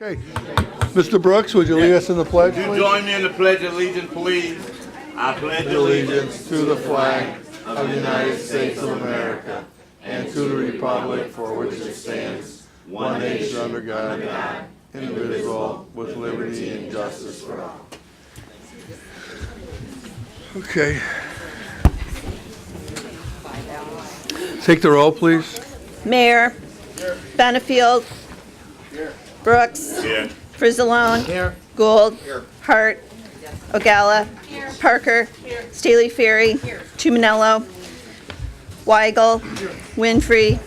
Okay. Mr. Brooks, would you lead us in the pledge, Would you please? join me in the Pledge of Allegiance, please? I pledge Allegiance to the flag of the United States of America and to the republic for which it stands, one nation under God, indivisible, with liberty and justice for all. Okay. Take the roll, please. Mayor. Benefield. Brooks. Here. Frizzalone. Gould. Hart. Ogalla. Parker. Staley Ferry. Tuminello. Weigel. Winfrey.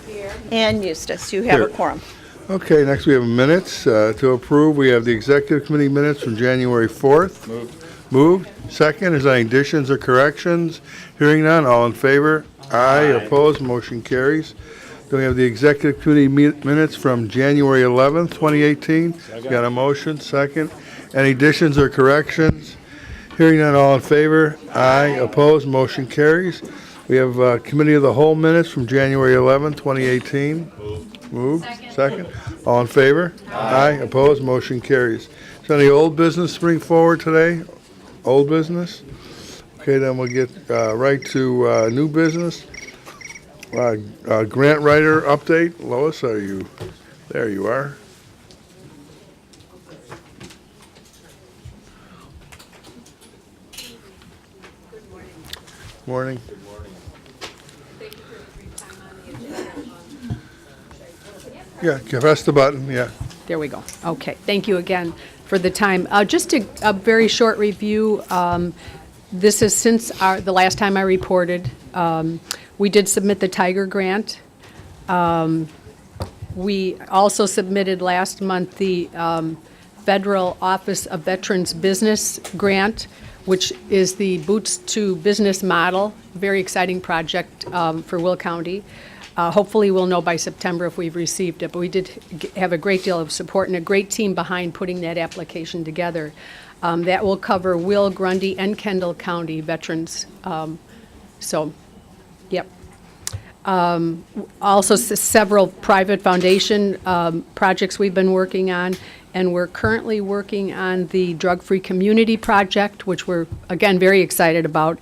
And Eustace. You have a Here. quorum. Okay, next we have minutes to approve. We have the executive committee minutes from January 4th. Moved. Second, is there any additions or corrections? Hearing none, all in favor? Aye. Opposed, motion carries. Then we have the executive committee minutes from January 11th, 2018. Got a motion, second. Any additions or corrections? Hearing none, all in favor? Aye. Opposed, motion carries. We have committee of the whole minutes from January 11th, 2018. Moved. Second. All in favor? Aye. Opposed, motion carries. Is there any old business to bring forward today? Old business? Okay, then we'll get right to new business. Grant writer update. Lois, are you? There you are. Morning. Yeah, press the button, yeah. There we go. Okay, thank you again for the time. Just a very short review. This is since the last time I reported. We did submit the Tiger Grant. We also submitted last month the Federal Office of Veterans Business Grant, which is the Boots to Business model. Very exciting project for Will County. Hopefully we'll know by September if we've received it, but we did have a great deal of support and a great team behind putting that application together. That will cover Will, Grundy, and Kendall County veterans. Yep. Also several private foundation projects we've been working on, and we're currently working on the Drug-Free Community Project, which we're, again, very excited about.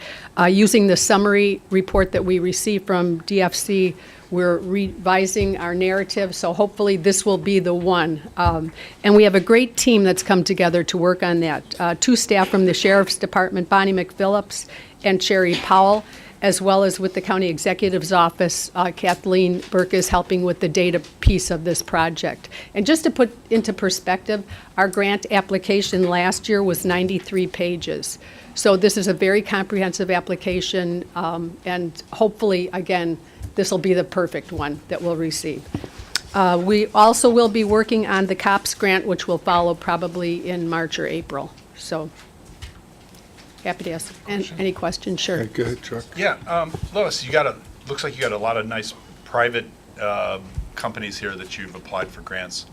Using the summary report that we received from DFC, we're revising our narrative, so hopefully this will be the one. And we have a great team that's come together to work on that. Two staff from the Sheriff's Department, Bonnie McPhillips and Sherry Powell, as well as with the County Executive's Office, Kathleen Burke is helping with the data piece of this project. And just to put into perspective, our grant application last year was 93 pages. So this is a very comprehensive application, and hopefully, again, this will be the perfect one that we'll receive. We also will be working on the COPS grant, which will follow probably in March or April. So happy to ask any questions. Sure. Okay, go ahead, Chuck. Yeah, Lois, looks like you got a lot of nice private companies here that you've applied for grants.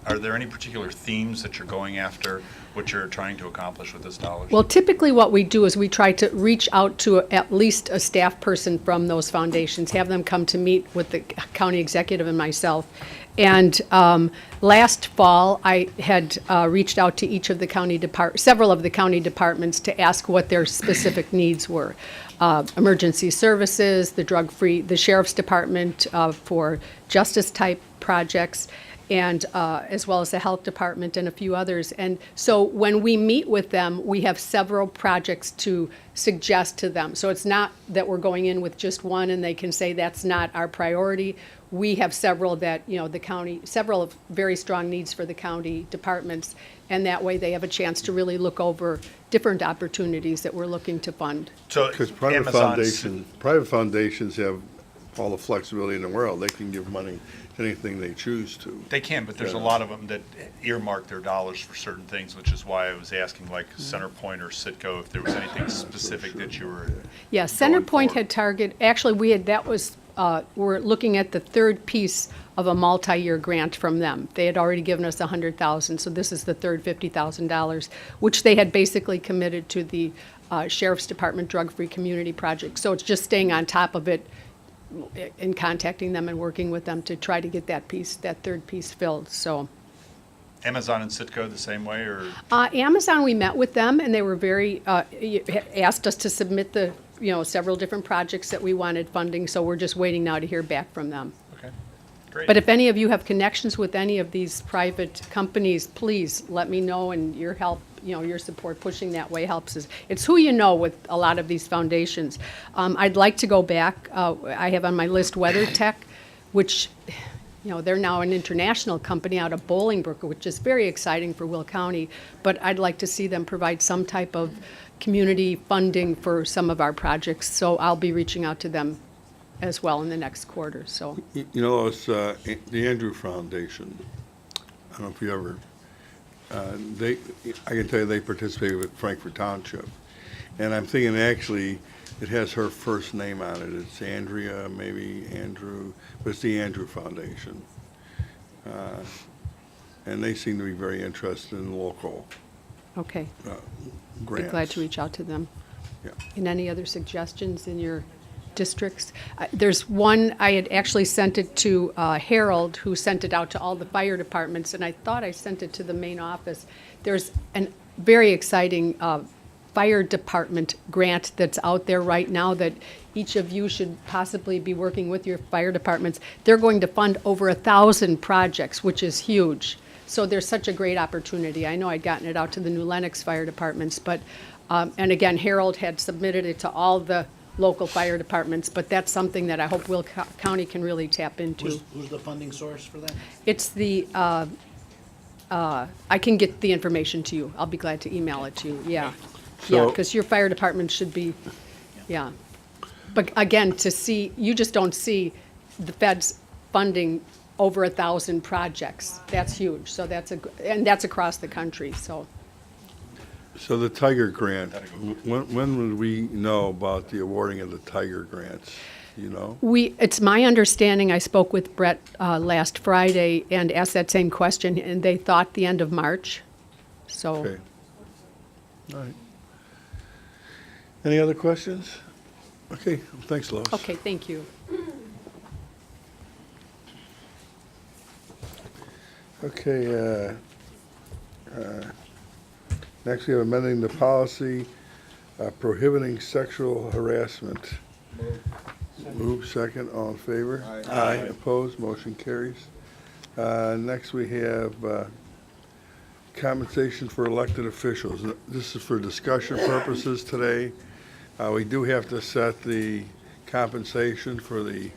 Are there any particular themes that you're going after, what you're trying to accomplish with this dollars? Well, typically what we do is we try to reach out to at least a staff person from those foundations, have them come to meet with the county executive and myself. And last fall, I had reached out to each of the several of the county departments to ask what their specific needs were. Emergency services, the Sheriff's Department for justice-type projects, and as well as the Health Department and a few others. And so when we meet with them, we have several projects to suggest to them. So it's not that we're going in with just one and they can say that's not our priority. We have several that, several of very strong needs for the county departments, and that way they have a chance to really look over different opportunities that we're looking to fund. So Because private foundations have all the flexibility in the world. They can give money to anything they choose to. They can, but there's a lot of them that earmark their dollars for certain things, which is why I was asking, like CenterPoint or Citgo, if there was anything specific that you were. Yeah, CenterPoint had actually we're looking at the third piece of a multi-year grant from them. They had already given us $100,000, so this is the third $50,000, which they had basically committed to the Sheriff's Department Drug-Free Community Project. So it's just staying on top of it in contacting them and working with them to try to get that third piece filled. So Amazon and Citgo the same way, or? Amazon, we met with them, and they were very, asked us to submit the, several different projects that we wanted funding, so we're just waiting now to hear back from them. Okay, great. But if any of you have connections with any of these private companies, please let me know, and your help, your support pushing that way helps us. It's who you know with a lot of these foundations. I'd like to go back, I have on my list WeatherTech, which, they're now an international company out of Bolingbrook, which is very exciting for Will County, but I'd like to see them provide some type of community funding for some of our projects, so I'll be reaching out to them as well in the next quarter, so. It's the Andrew Foundation. I don't know if you ever, I can tell you they participate with Frankfurt Township. And I'm thinking actually it has her first name on it. It's Andrea, maybe Andrew, but it's the Andrew Foundation. And they seem to be very interested in local Okay, be grants. glad to reach out to them. Yeah. And any other suggestions in your districts? There's one, I had actually sent it to Harold, who sent it out to all the fire departments, and I thought I sent it to the main office. There's a very exciting fire department grant that's out there right now that each of you should possibly be working with your fire departments. They're going to fund over 1,000 projects, which is huge. So there's such a great opportunity. I know I'd gotten it out to the New Lenox fire departments, but, and again, Harold had submitted it to all the local fire departments, but that's something that I hope Will County can really tap into. Who's the funding source for that? It's the, I can get the information to you. I'll be glad to email it to you, yeah. Yeah, So- because your fire department should be, yeah. But again, to see, you just don't see the feds funding over 1,000 projects. That's huge, so and that's across the country, so. So the Tiger Grant, when would we know about the awarding of the Tiger Grants? You know? It's my understanding, I spoke with Brett last Friday and asked that same question, and they thought the end of March, so. Okay. All right. Any other questions? Okay, thanks, Lois. Okay, thank you. Okay, next we have amending the policy prohibiting sexual harassment. Move second, all in favor? Aye. Opposed, motion carries. Next we have compensation for elected officials. This is for discussion purposes today. We do have to set the compensation for the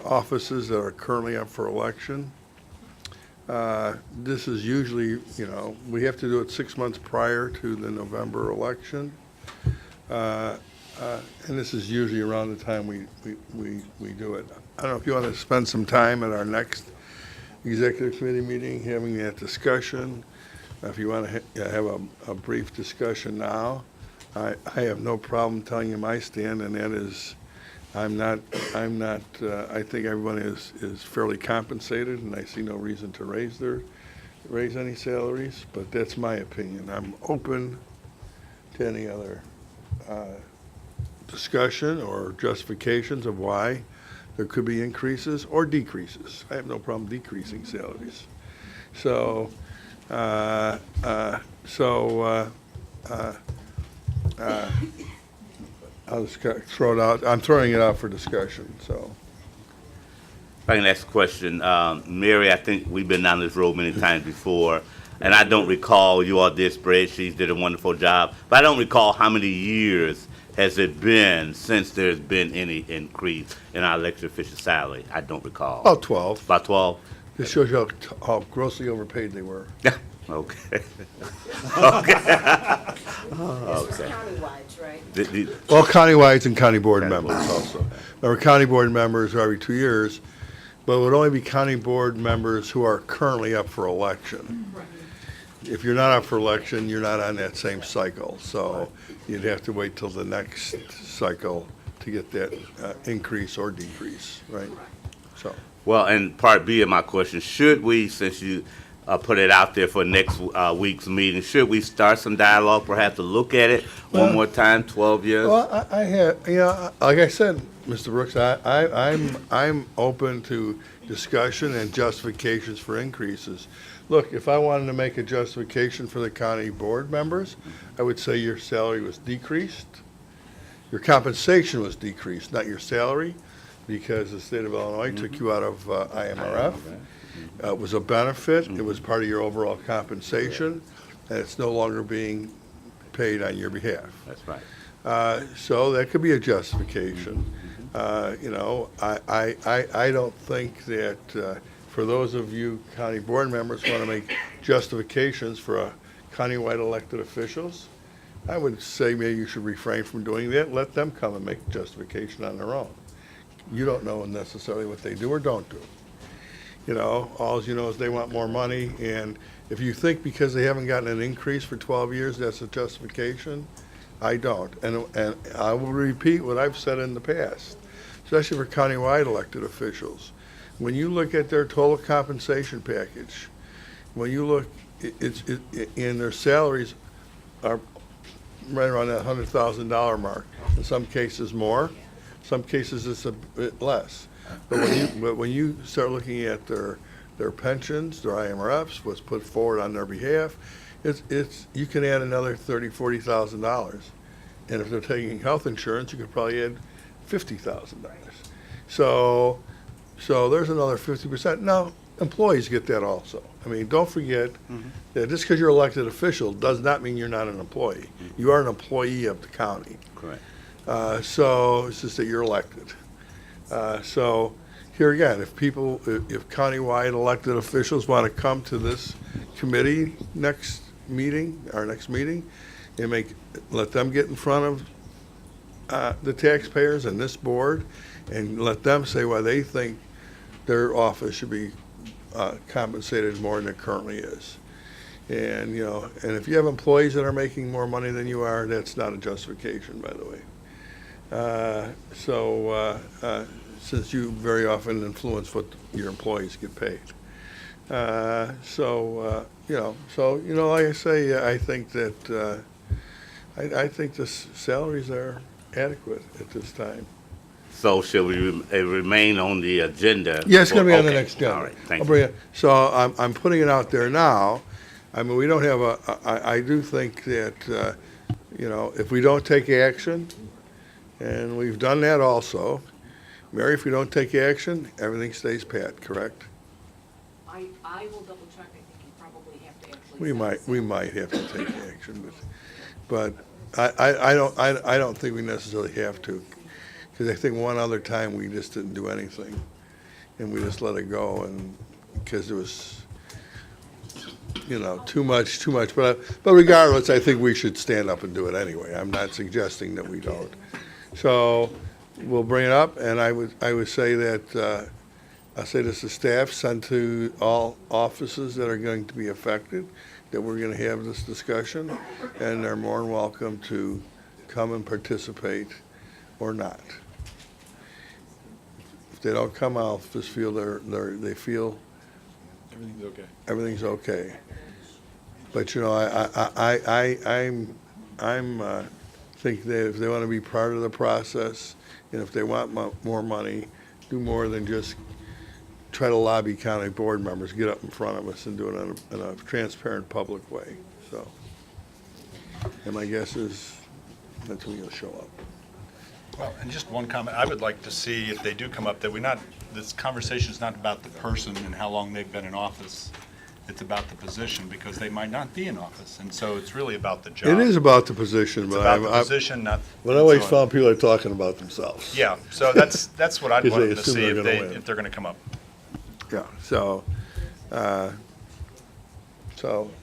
offices that are currently up for election. This is usually, we have to do it 6 months prior to the November election. And this is usually around the time we do it. I don't know if you want to spend some time at our next executive committee meeting having that discussion. If you want to have a brief discussion now, I have no problem telling you my stand, and that is I think everyone is fairly compensated, and I see no reason to raise any salaries, but that's my opinion. I'm open to any other discussion or justifications of why there could be increases or decreases. I have no problem decreasing salaries. So, I'll just throw it out. I'm throwing it out for discussion, so. If I can ask a question, Mary, I think we've been down this road many times before, and I don't recall, you all did spreadsheets, did a wonderful job, but I don't recall how many years has it been since there's been any increase in our elected official salary? I don't recall. About 12. About 12? This shows you how grossly overpaid they were. Okay. Countywide, right? Well, countywides and county board members also. Remember, county board members are every 2 years, but it would only be county board members who are currently up for election. If you're not up for election, you're not on that same cycle, so you'd have to wait till the next cycle to get that increase or decrease, right? So, Well, and part B of my question, should we, since you put it out there for next week's meeting, should we start some dialogue, perhaps to look at it one more time, 12 years? well, I have, like I said, Mr. Brooks, I'm open to discussion and justifications for increases, look, if I wanted to make a justification for the county board members, I would say your salary was decreased. Your compensation was decreased, not your salary, because the state of Illinois took you out of IMRF. It was a benefit, it was part of your overall compensation, and it's no longer being paid on your behalf. That's right. So that could be a justification. You know, I don't think that, for those of you county board members who want to make justifications for countywide elected officials, I would say maybe you should refrain from doing that. Let them come and make justification on their own. You don't know necessarily what they do or don't do. You know, all you know is they want more money, and if you think because they haven't gotten an increase for 12 years, that's a justification, I don't. And I will repeat what I've said in the past, especially for countywide elected officials. When you look at their total compensation package, when you look, and their salaries are right around that $100,000 mark. In some cases more, some cases it's a bit less. But when you start looking at their pensions, their IMRFs, what's put forward on their behalf, you can add another $30,000, $40,000. And if they're taking health insurance, you could probably add $50,000. So there's another 50%. Now, employees get that also. I mean, don't forget that just because you're elected official does not mean you're not an employee. You are an employee of the county. Correct. So it's just that you're elected. So here again, if countywide elected officials want to come to this committee next meeting, and let them get in front of the taxpayers and this board, and let them say why they think their office should be compensated more than it currently is. And, you know, and if you have employees that are making more money than you are, that's not a justification, by the way. Since you very often influence what your employees get paid. Like I say, I think that, I think the salaries are adequate at this time. So shall we remain on the agenda? Yeah, it's gonna be on the Okay. next agenda. All right, thank I'll you. bring it. So I'm putting it out there now. I mean, we don't have I do think that, if we don't take action, and we've done that also, Mary, if we don't take action, everything stays pat, correct? I will double check, I think you probably have to actually. We might have to take action, but I don't think we necessarily have to. Because I think one other time we just didn't do anything, and we just let it go, and because it was, too much. But regardless, I think we should stand up and do it anyway. I'm not suggesting that we don't. So we'll bring it up, and I would say that I'll say this to staff: send to all offices that are going to be affected that we're going to have this discussion, and they're more than welcome to come and participate or not. If they don't come, I'll just feel they feel everything's okay. But I'm think that if they want to be part of the process, and if they want more money, do more than just try to lobby county board members, get up in front of us and do it in a transparent, public way. So, and my guess is that's when you'll show up. Well, and just one comment, I would like to see if they do come up, that this conversation is not about the person and how long they've been in office. It's about the position, because they might not be in office, and so it's really about the job. It is about the position, It's but about the position, not. I always so on. found people are talking about themselves. Yeah, so that's what I'd 'Cause want they them to assume see they're if gonna win. if they're gonna come up. Yeah, so, all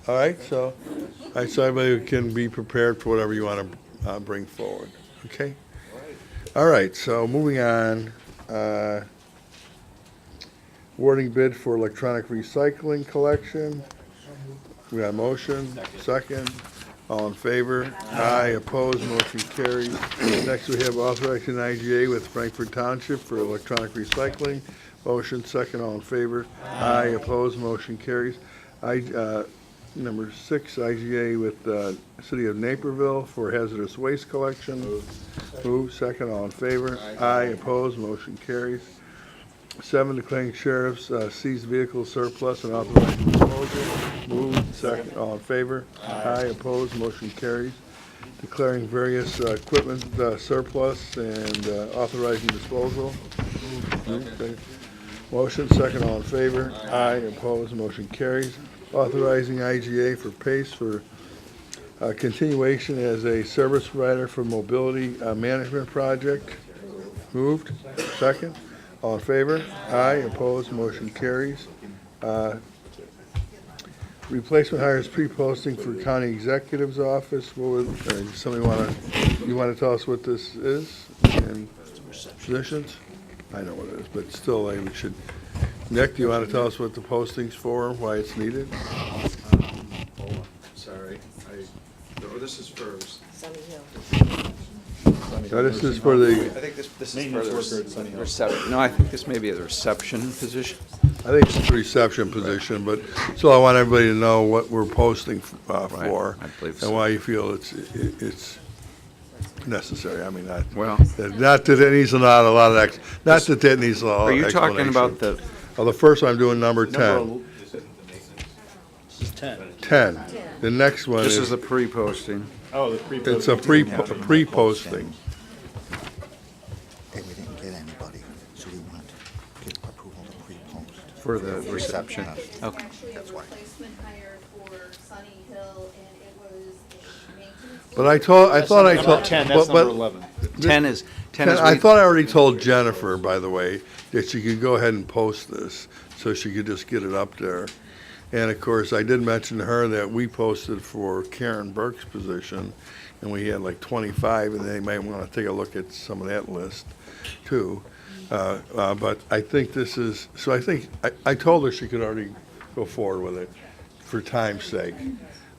right, so everybody can be prepared for whatever you want to bring forward, okay? All right, so moving on, awarding bid for electronic recycling collection. We got a motion, second, all in favor? Aye, opposed, motion carries. Next, we have authorizing IGA with Frankfurt Township for electronic recycling. Motion, second, all in favor? Aye, opposed, motion carries. Number 6, IGA with City of Naperville for hazardous waste collection. Move, second, all in favor? Aye, opposed, motion carries. 7, declaring sheriff's seized vehicle surplus and authorizing disposal. disposal. Moved, second, all in favor? Aye, opposed, motion carries. Declaring various equipment surplus and authorizing disposal. Okay. Motion, second, all in favor? Aye, opposed, motion carries. Authorizing IGA for PACE for continuation as a service provider for mobility management project. Moved, second, all in favor? Aye, opposed, motion carries. Replacement hires pre-posting for county executive's office. What would, somebody you want to tell us what this is and positions? I know what it is, but still, we should. Nick, do you want to tell us what the posting's for, why it's needed? Sorry, oh, this is for. No, this is for the, I think this is for the reception. No, I think this may be a reception position. I think it's the reception position, but still I want everybody to know what we're posting for. I believe so. And why you feel it's necessary. I mean, Well, not that it needs a lot of, not that that needs a lot are of you talking about explanation. the, Well, the first one I'm doing number 10. 10. The next one this is is, a pre-posting. it's a pre-posting. Hey, we didn't get anybody, so we want to get approval to pre-post. For the reception. Receptionist. Okay. Actually, a replacement hire for Sunny Hill, and it was a maintenance. But I thought I told. 10, but- that's but- number 11. 10 is, I thought I already told Jennifer, by the way, that she could go ahead and post this, so she could just get it up there. And of course, I did mention to her that we posted for Karen Burke's position, and we had like 25, and they might want to take a look at some of that list, too. But I think this is, so I told her she could already go forward with it for time's sake.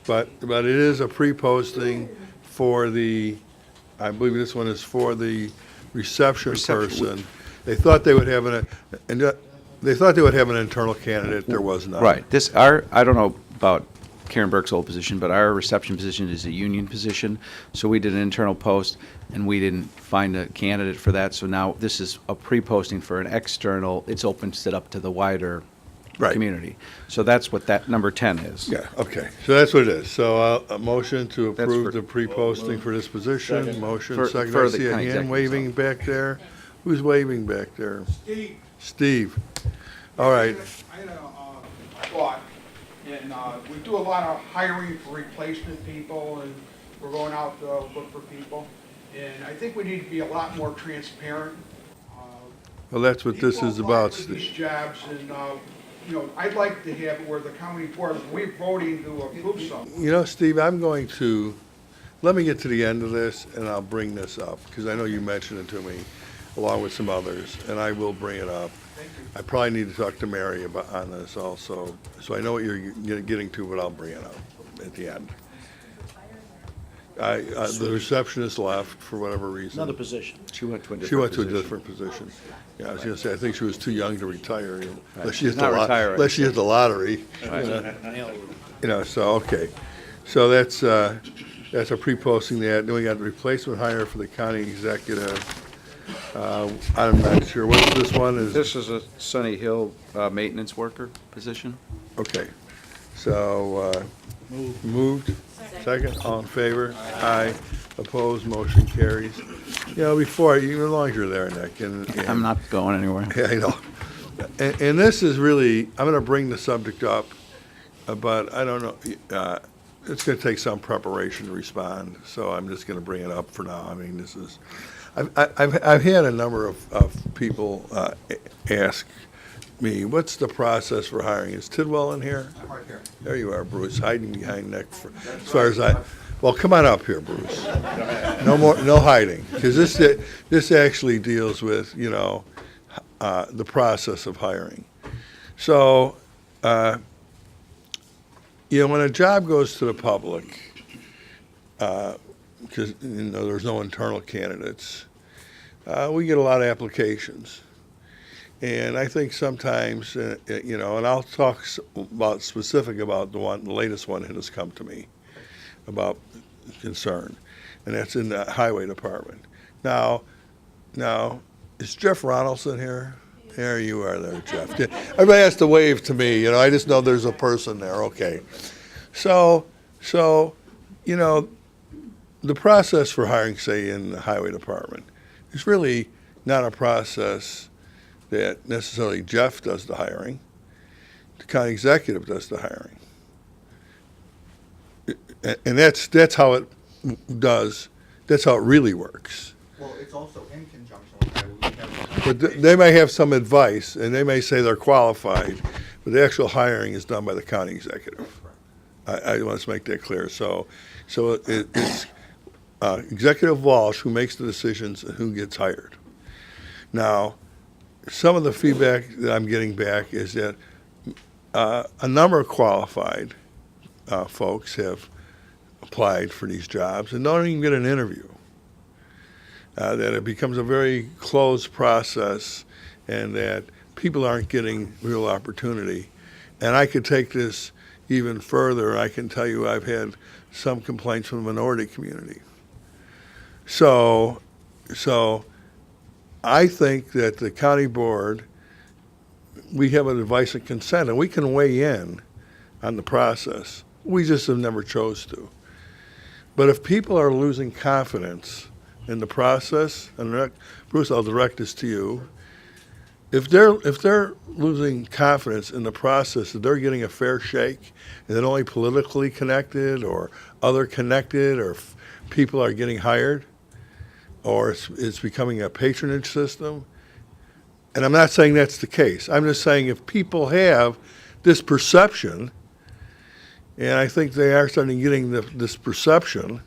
But it is a pre-posting for the, I believe this one is for the reception person. They thought they would have an internal candidate, there was none. Right, I don't know about Karen Burke's old position, but our reception position is a union position, so we did an internal post, and we didn't find a candidate for that, so now this is a pre-posting for an external, it's opened it up to the wider Right. community. So that's what that number 10 is. Yeah, okay, so that's what it is. So a motion to That's approve for- the pre-posting for this position, motion, For- second, for I the see a county hand executive's waving office. back there. Who's waving back there? Steve. All right, I had a thought, and we do a lot of hiring for replacement people, and we're going out to look for people. And I think we need to be a lot more transparent. well, that's what this is People apply about, for these Steve. jobs, and, I'd like to have it where the county board, we're voting to approve something. You know, Steve, I'm going to, let me get to the end of this, and I'll bring this up, because I know you mentioned it to me, along with some others, and I will bring it up. I probably need to talk to Mary on this also, so I know what you're getting to, but I'll bring it up at the end. The receptionist left for whatever reason. Another position. She went to a different She went to a position. different position. Yeah, I was gonna say, I think she was too young to retire, unless she She's hit the not retiring. unless she hit the lottery. So, okay. So that's a pre-posting that. Then we got the replacement hire for the county executive. I'm not sure, what's this one is? This is a Sunny Hill maintenance worker position. Okay. So, moved, second, all in favor? Aye. Opposed, motion carries. You know, as long as you're there, Nick, and. I'm not going anywhere. Yeah, I know. And this is really, I'm gonna bring the subject up, but I don't know, it's gonna take some preparation to respond, so I'm just gonna bring it up for now. I mean, this is, I've had a number of people ask me, what's the process for hiring? Is Tidwell in here? Right here. There you are, Bruce, hiding behind Nick, as far as well, come on up here, Bruce. No hiding, because this actually deals with, the process of hiring. So, when a job goes to the public, because, there's no internal candidates, we get a lot of applications. And I think sometimes, and I'll talk specific about the latest one that has come to me about concern, and that's in the highway department. Now, is Jeff Ronaldson here? There you are there, Jeff. Everybody has to wave to me, you know, I just know there's a person there, okay. So, you know, the process for hiring, say, in the highway department is really not a process that necessarily Jeff does the hiring. The county executive does the hiring. And that's how it that's how it really works. Well, it's also in conjunction with highway. We have- But they may have some advice, and they may say they're qualified, but the actual hiring is done by the county executive. I want to make that clear. So it's Executive Walsh who makes the decisions and who gets hired. Now, some of the feedback that I'm getting back is that a number of qualified folks have applied for these jobs and don't even get an interview. That it becomes a very closed process and that people aren't getting real opportunity. And I could take this even further. I can tell you I've had some complaints from the minority community. So I think that the county board, we have an advice and consent, and we can weigh in on the process. We just have never chose to. But if people are losing confidence in the process, and Bruce, I'll direct this to you. If they're losing confidence in the process, that they're getting a fair shake, and that only politically connected or other connected or people are getting hired, or it's becoming a patronage system. And I'm not saying that's the case. I'm just saying if people have this perception, and I think they are starting getting this perception,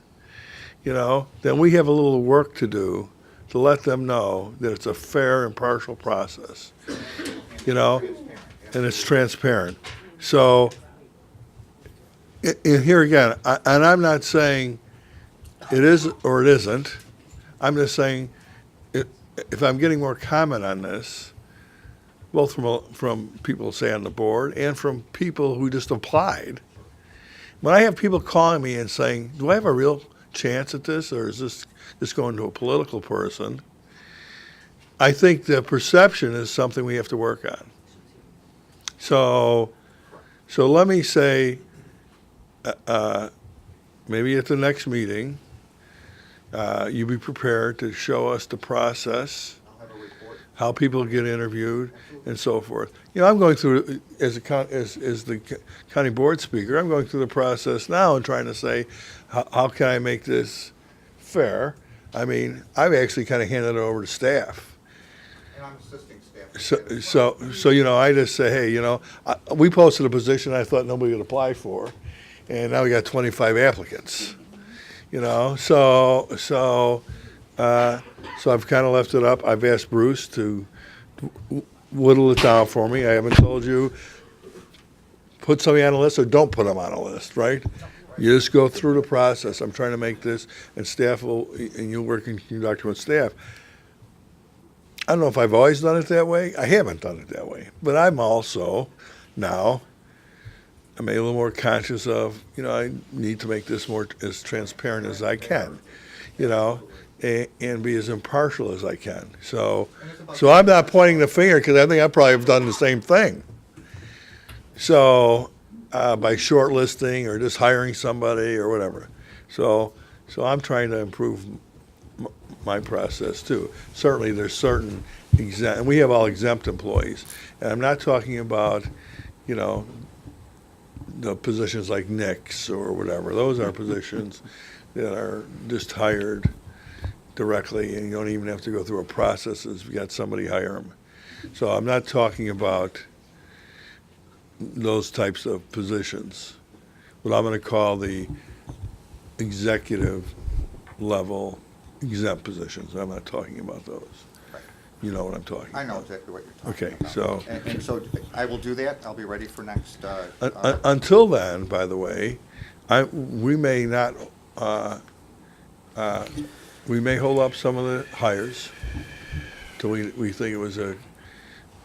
you know, then we have a little work to do to let them know that it's a fair, impartial process, you know, and it's transparent. So, and here again, and I'm not saying it is or it isn't. I'm just saying if I'm getting more comment on this, both from people, say, on the board and from people who just applied, when I have people calling me and saying, do I have a real chance at this, or is this just going to a political person? I think the perception is something we have to work on. So let me say, maybe at the next meeting, you be prepared to show us the process, I'll have a report. how people get interviewed, and so forth. You know, I'm going through, as the county board speaker, I'm going through the process now and trying to say, how can I make this fair? I mean, I've actually kind of handed it over to staff. And I'm assisting staff. So you know, I just say, hey, you know, we posted a position I thought nobody would apply for, and now we got 25 applicants. You know, so I've kind of left it up. I've asked Bruce to whittle it down for me. I haven't told you put somebody on a list or don't put them on a list, right? You just go through the process. I'm trying to make this, and staff will, and you'll work in conjunction with staff. I don't know if I've always done it that way. I haven't done it that way. But I'm also now, I'm a little more conscious of, you know, I need to make this more as transparent as I can, you know, and be as impartial as I can. So I'm not pointing the finger because I think I probably have done the same thing. So by shortlisting or just hiring somebody or whatever. So I'm trying to improve my process too. Certainly there's certain exempt, and we have all exempt employees. And I'm not talking about, you know, the positions like Nick's or whatever. Those are positions that are just hired directly, and you don't even have to go through a process as you got somebody hire them. So I'm not talking about those types of positions. What I'm going to call the executive level exempt positions. I'm not talking about those. Right. You know what I'm talking about. I know exactly what you're talking Okay, about. so And so I will do that. I'll be ready for next, until then, by the way, we may not, we may hold up some of the hires till we think it was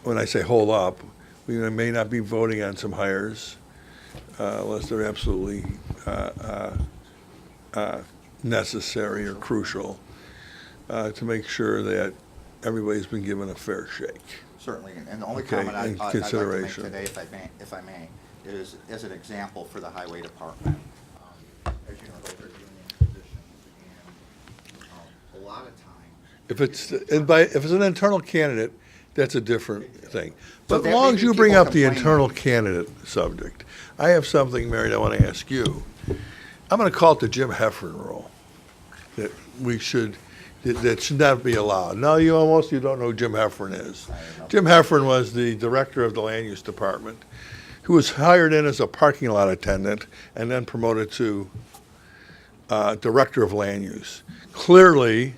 when I say hold up, we may not be voting on some hires unless they're absolutely necessary or crucial to make sure that everybody's been given a fair shake. Certainly, and the only Okay, comment in I'd like to make consideration. today, if I may, is as an example for the highway department. As you know, those are union positions, and a lot of time. If it's an internal candidate, that's a different thing. But as that long may as be you bring people up the complaining. internal candidate subject, I have something, Mary, that I want to ask you. I'm going to call it the Jim Heffern rule, that that should not be allowed. Now, most of you don't know who Jim Heffern is. Jim Heffern was the director of the land use department, who was hired in as a parking lot attendant and then promoted to director of land use. Clearly,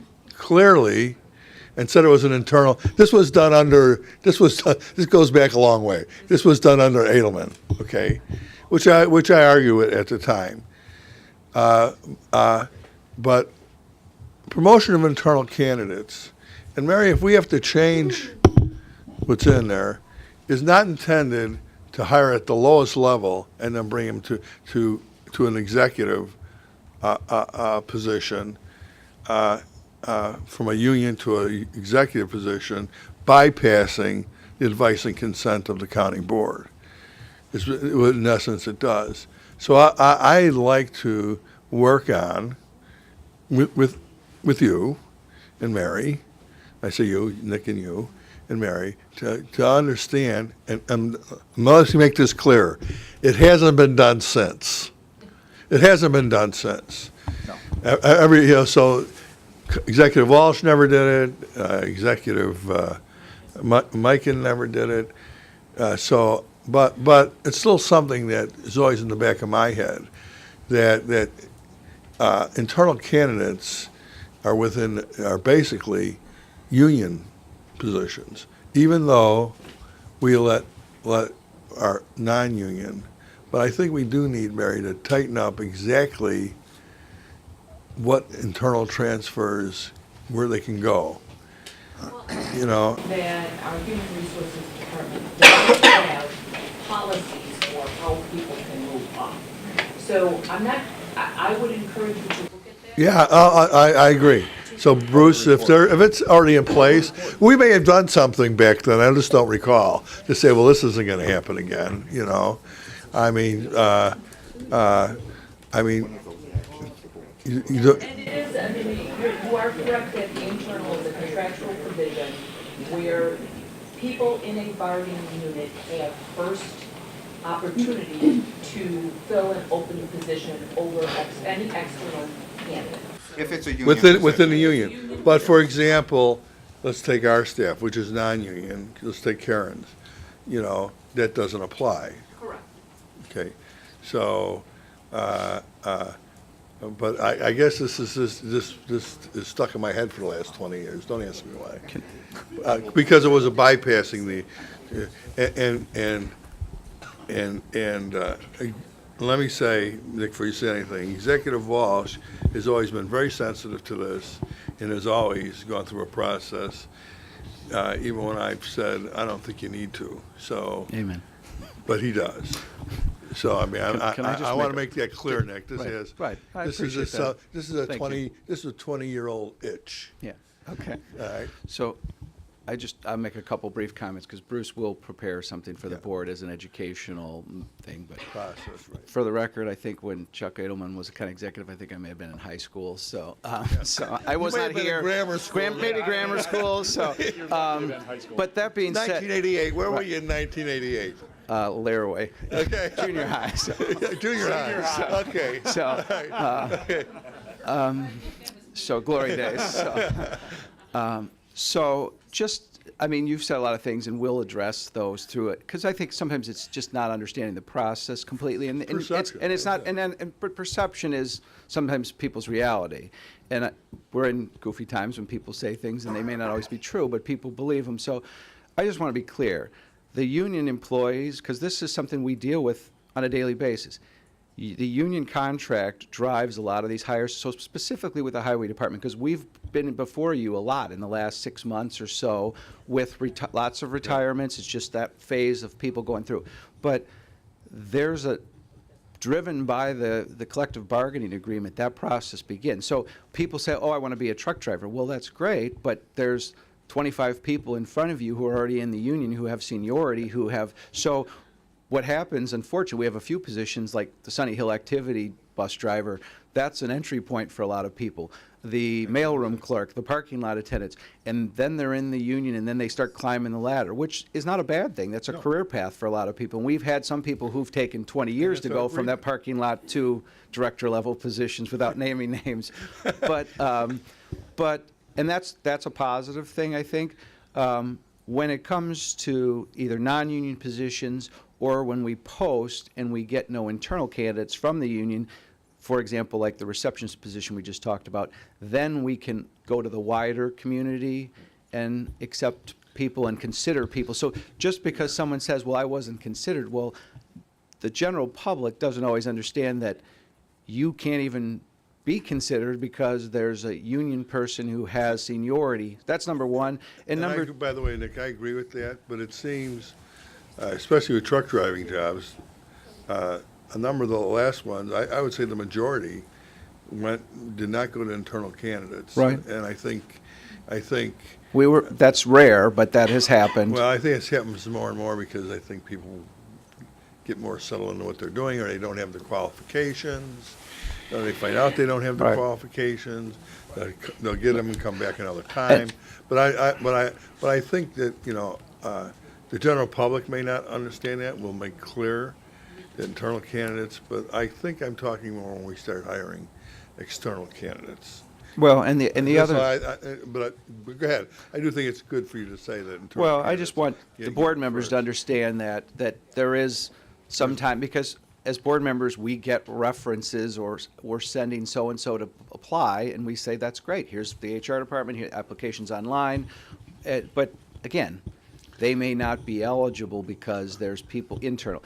and said it was an internal, this goes back a long way. This was done under Edelman, okay? Which I argue at the time. But promotion of internal candidates, and Mary, if we have to change what's in there, is not intended to hire at the lowest level and then bring him to an executive position, from a union to an executive position, bypassing the advice and consent of the county board. In essence, it does. So I like to work on, with you and Mary, I say you, Nick and you, and Mary, to understand, and let's make this clear, it hasn't been done since. It hasn't been done since. No. So Executive Walsh never did it, Executive Mikan never did it. But it's still something that is always in the back of my head, that internal candidates are basically union positions, even though we let our non-union. But I think we do need, Mary, to tighten up exactly what internal transfers, where they can go. You know, That our human resources department does have policies for how people can move up. So I would encourage you to look at that. yeah, I agree. So Bruce, if it's already in place, we may have done something back then, I just don't recall, to say, well, this isn't gonna happen again, you know? I mean, you don't, And it is, I mean, you are correct that the internal is a contractual provision where people in a bargaining unit have first opportunity to fill an open position over any external candidate. If it's a union within position. the union. But for example, let's take our staff, which is non-union, let's take Karen's, you know, that doesn't apply. Correct. Okay, so, but I guess this is stuck in my head for the last 20 years. Don't ask me why. Because it was a bypassing let me say, Nick, before you say anything, Executive Walsh has always been very sensitive to this and has always gone through a process, even when I've said, I don't think you need to, so. Amen. But he does. So, I mean, Can I just I want to make make that clear, Nick. This Right, is, right. I this appreciate is that. this is a Thank you. this is a 20-year-old itch, Yeah, okay. all right? So I'll make a couple brief comments, because Bruce will prepare something for the Yeah. board as an educational thing, but Process, right. for the record, I think when Chuck Edelman was a county executive, I think I may have been in high school, so, so I was may not have been in here. grammar school. Maybe grammar school, so, but that being said, 1988, where were you in 1988? Laraway, Okay. junior high, so. Junior high, okay. So, Okay. so glory days. So just, I mean, you've said a lot of things, and we'll address those through it, because I think sometimes it's just not understanding the process completely, and Perception, it's not, but perception is sometimes people's reality, and we're in goofy times when people say things, and they may not always be true, but people believe them. So I just want to be clear: the union employees, because this is something we deal with on a daily basis. The union contract drives a lot of these hires, so specifically with the highway department, because we've been before you a lot in the last 6 months or so with lots of retirements. It's just that phase of people going through. But there's driven by the collective bargaining agreement, that process begins. So people say, oh, I want to be a truck driver. Well, that's great, but there's 25 people in front of you who are already in the union, who have seniority, who have, so what happens, unfortunately, we have a few positions like the Sunny Hill activity bus driver. That's an entry point for a lot of people. The mailroom clerk, the parking lot attendants, and then they're in the union and then they start climbing the ladder, which is not a bad thing. That's a career path for a lot of people. And we've had some people who've taken 20 years to go from that parking lot to director level positions without naming names. But and that's a positive thing, I think. When it comes to either non-union positions or when we post and we get no internal candidates from the union, for example, like the receptionist position we just talked about, then we can go to the wider community and accept people and consider people. So just because someone says, well, I wasn't considered, well, the general public doesn't always understand that you can't even be considered because there's a union person who has seniority. That's number one. And number, by the way, Nick, I agree with that, but it seems, especially with truck driving jobs, a number of the last ones, I would say the majority did not go to internal candidates. Right. And I think, that's rare, but that has happened. well, I think it happens more and more because I think people get more settled into what they're doing, or they don't have the qualifications. Or they find out they don't have the Right. qualifications. They'll get them and come back another time. But I think that, the general public may not understand that. We'll make clear the internal candidates, but I think I'm talking more when we start hiring external candidates. Well, and the other. But go ahead. I do think it's good for you to say that. Internal Well, I candidates just want get the board first. members to understand that there is some time, because as board members, we get references, or we're sending so-and-so to apply, and we say, that's great, here's the HR department, here, applications online. But again, they may not be eligible because there's people internal.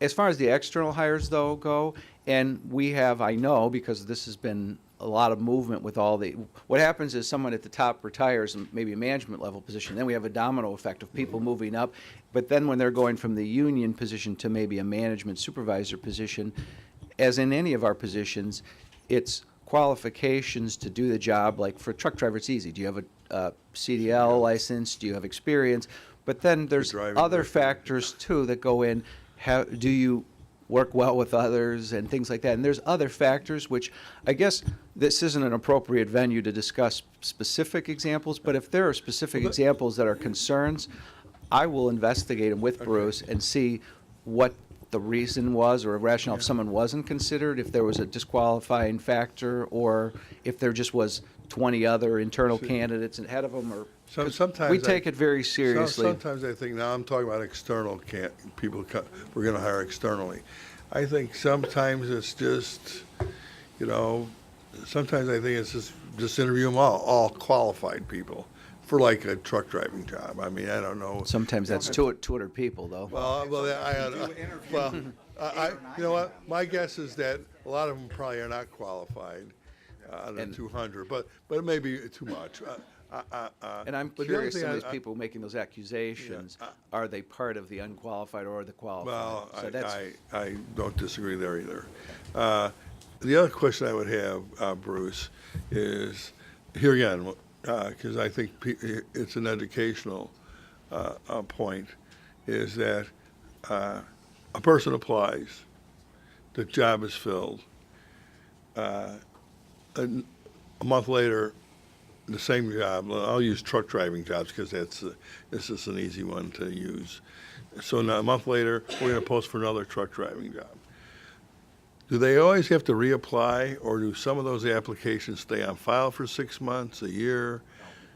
As far as the external hires, though, go, and we have, I know, because this has been a lot of movement with all the, what happens is someone at the top retires in maybe a management level position, then we have a domino effect of people moving up, but then when they're going from the union position to maybe a management supervisor position, as in any of our positions, it's qualifications to do the job. Like for a truck driver, it's easy. Do you have a CDL license? Do you have experience? But then there's driving other record. factors too that go in. How do you work well with others and things like that? And there's other factors which, I guess this isn't an appropriate venue to discuss specific examples, but if there are specific examples that are concerns, I will investigate them with Bruce and see what the reason was, or a rationale if someone wasn't considered, if there was a disqualifying factor, or if there just was 20 other internal candidates ahead of them, or Sometimes we take it very seriously. Sometimes I think, now I'm talking about external people we're going to hire externally. I think sometimes it's just, sometimes I think it's just interview them all qualified people for like a truck driving job. I mean, I don't know. Sometimes that's 200 people, though. You know what? My guess is that a lot of them probably are not qualified, out of 200, but it may be too much. And I'm But the other curious, thing some of these I- people making those accusations, are they part of the unqualified or the qualified? Well, So that's- I don't disagree there either. The other question I would have, Bruce, is, here again, because I think it's an educational point, is that a person applies, the job is filled, a month later, the same job, I'll use truck driving jobs because this is an easy one to use. So now a month later, we're going to post for another truck driving job. Do they always have to reapply, or do some of those applications stay on file for 6 months, a year?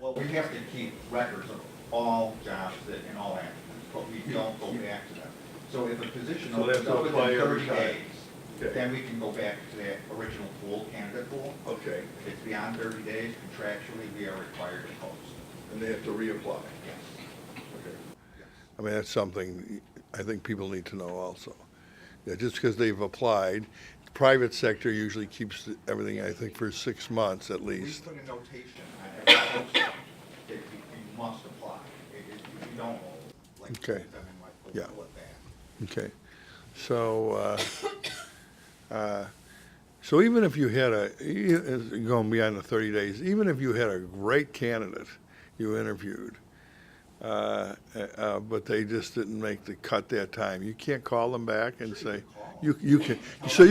Well, we have to keep records of all jobs and all applicants, but we don't go back to them. So if a position So they have opens to up apply within every 30 time. days, Okay. then we can go back to that original pool, candidate pool. Okay, If it's beyond 30 days, contractually, we are required to post. and they have to reapply. Yes. Okay. I mean, that's something I think people need to know also. Yeah, just because they've applied, the private sector usually keeps everything, I think, for 6 months at We least. put a notation on every post that you must apply. If you don't, like, Okay. then like, Yeah. pull it back. Okay. So even if you had going beyond the 30 days, even if you had a great candidate you interviewed. But they just didn't make the cut that time. You can't call them back and say, you can, so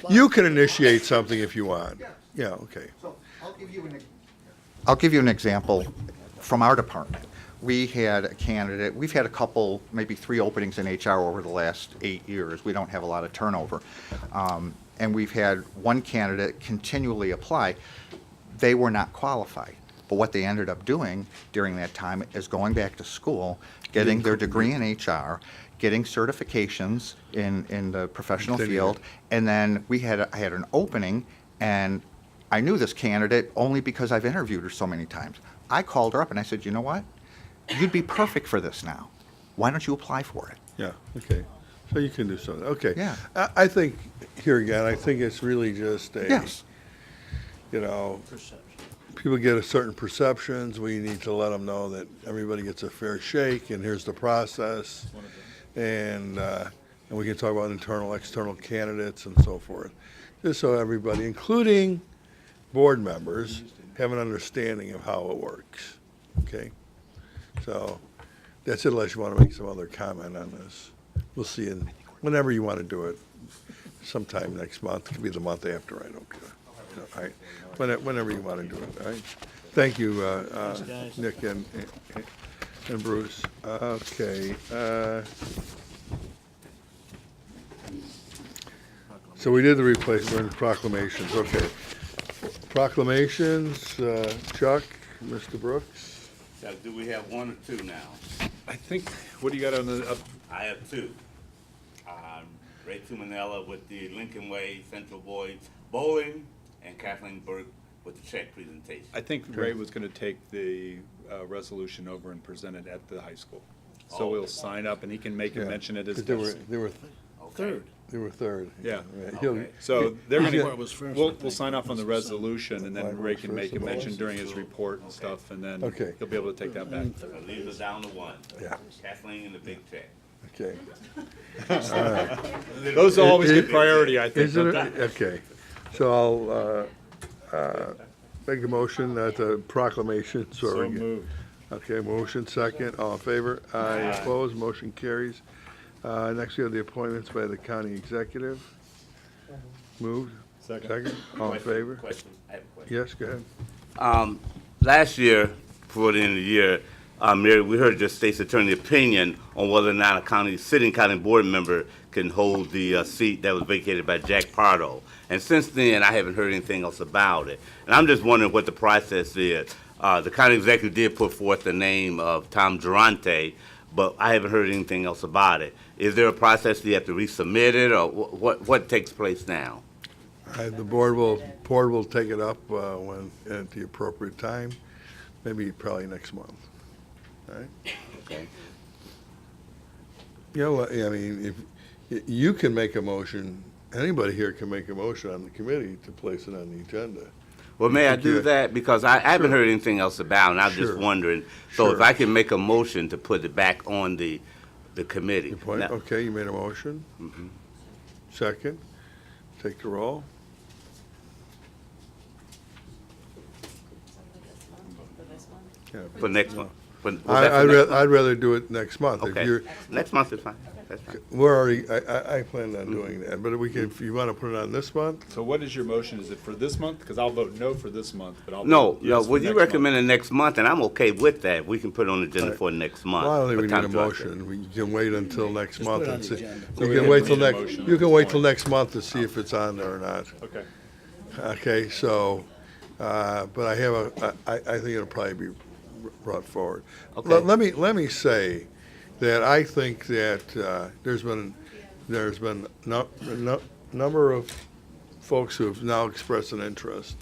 you can initiate something if you want. Yeah, okay. So I'll give you an example from our department. We had a candidate, we've had a couple, maybe 3 openings in HR over the last 8 years. We don't have a lot of turnover. And we've had one candidate continually apply. They were not qualified. But what they ended up doing during that time is going back to school, getting their degree in HR, getting certifications in the professional Continuing. field, and then I had an opening, and I knew this candidate only because I've interviewed her so many times. I called her up and I said, you know what? You'd be perfect for this now. Why don't you apply for it? Yeah, okay. So you can do something, okay. Yeah. I think, here again, I think it's really just Yes. you know, people get a certain perceptions. We need to let them know that everybody gets a fair shake, and here's the process. And we can talk about internal, external candidates and so forth. Just so everybody, including board members, have an understanding of how it works, okay? So that's it, unless you want to make some other comment on this. We'll see in, whenever you want to do it, sometime next month, it could be the month after, I don't care. All right, whenever you want to do it, all right? Thank you, Nick and Bruce. Okay. So we did the replacement proclamations, okay. Proclamations, Chuck, Mr. Brooks? Now, do we have 1 or 2 now? I think, what do you got on the, I have 2. Ray Tumanella with the Lincoln Way Central Boys Bowling, and Kathleen Burke with the check presentation. I think Ray was going to take the resolution over and present it at the high school. So Oh. we'll sign up, and he can make and Yeah, mention it as 'cause they were Okay. third. Yeah. He'll- Okay. So they're He's gonna, got- we'll sign off on the resolution, and then Library Ray can make first a of all. mention during his report and stuff, and then Okay. he'll be able to take that back. So leave us down to 1. Yeah. Kathleen and the big check. Okay. Those always Is- get priority, I think, Is it, don't they? okay, so I'll make a motion that the proclamations are. So moved. Okay, motion second, all in favor? Aye. Opposed, motion carries. Next we have the appointments by the county executive. Moved? Second. All in favor? Question. I have a question. Yes, go ahead. Last year, before the end of the year, Mary, we heard the state's attorney opinion on whether or not a sitting county board member can hold the seat that was vacated by Jack Pardo. And since then, I haven't heard anything else about it. And I'm just wondering what the process is. The county executive did put forth the name of Tom Durante, but I haven't heard anything else about it. Is there a process, do you have to resubmit it, or what takes place now? The board will take it up when, at the appropriate time, maybe probably next month. All right? Okay. You know, I mean, if, you can make a motion, anybody here can make a motion on the committee to place it on the agenda. Well, may I do Okay. that? Because I haven't Sure. heard anything else about it, and I'm just Sure. wondering. So if Sure. I can make a motion to put it back on the committee. Your point, Now- okay, you made a motion. Second, take the roll. Yeah. For next month? Was that for next I'd month? rather do it next month. If Okay, you're, next month is fine, that's fine. we're already, I plan on doing that, but we can, if you want to put it on this month, So what is your motion? Is it for this month? Because I'll vote no for this month, but I'll No, vote no, yes for well, you next month. recommended next month, and I'm okay with that. We can put it on the agenda for next month. well, I don't think we for need a Tom Johnson. motion. We can wait until next month and see. So You we can don't wait till need a next, motion you at can this wait till point. next month to see if it's on there or not. Okay. Okay, so, but I have I think it'll probably be brought forward. Okay. Let me say that I think that there's been number of folks who have now expressed an interest,